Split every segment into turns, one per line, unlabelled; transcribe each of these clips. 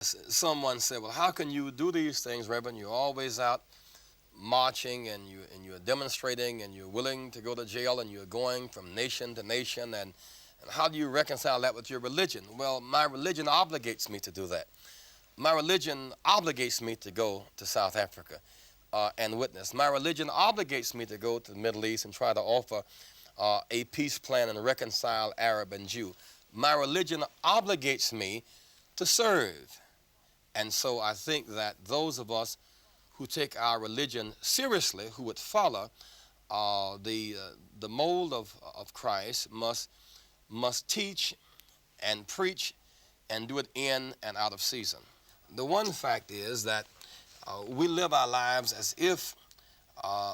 Someone said, well, how can you do these things, Reverend? You're always out marching and you're demonstrating and you're willing to go to jail and you're going from nation to nation and how do you reconcile that with your religion? Well, my religion obligates me to do that. My religion obligates me to go to South Africa and witness. My religion obligates me to go to the Middle East and try to offer a peace plan and reconcile Arab and Jew. My religion obligates me to serve. And so I think that those of us who take our religion seriously, who would follow the mold of Christ, must teach and preach and do it in and out of season. The one fact is that we live our lives as if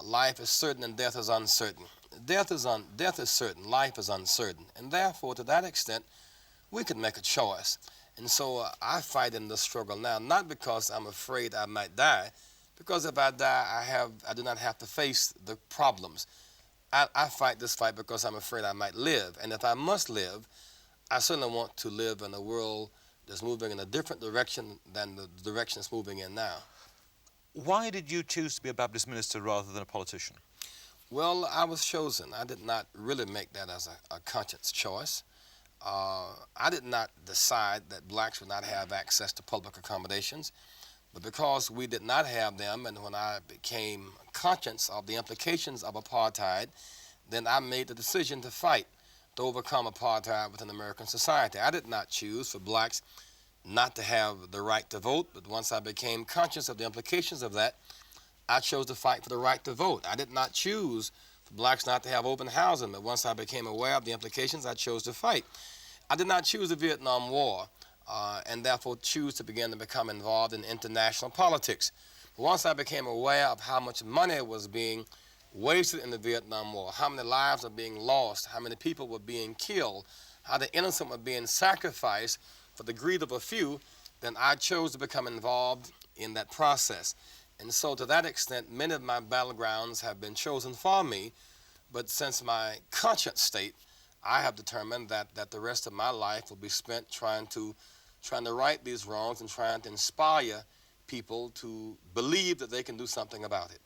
life is certain and death is uncertain. Death is certain, life is uncertain, and therefore, to that extent, we can make a choice. And so I fight in this struggle now, not because I'm afraid I might die, because if I die, I do not have to face the problems. I fight this fight because I'm afraid I might live, and if I must live, I certainly want to live in a world that's moving in a different direction than the direction it's moving in now.
Why did you choose to be a Baptist minister rather than a politician?
Well, I was chosen. I did not really make that as a conscious choice. I did not decide that blacks would not have access to public accommodations, but because we did not have them, and when I became conscious of the implications of apartheid, then I made the decision to fight to overcome apartheid within American society. I did not choose for blacks not to have the right to vote, but once I became conscious of the implications of that, I chose to fight for the right to vote. I did not choose for blacks not to have open housing, but once I became aware of the implications, I chose to fight. I did not choose the Vietnam War, and therefore choose to begin to become involved in international politics. But once I became aware of how much money was being wasted in the Vietnam War, how many lives are being lost, how many people were being killed, how the innocent were being sacrificed for the greed of a few, then I chose to become involved in that process. And so to that extent, many of my battlegrounds have been chosen for me, but since my conscious state, I have determined that the rest of my life will be spent trying to right these wrongs and trying to inspire people to believe that they can do something about it.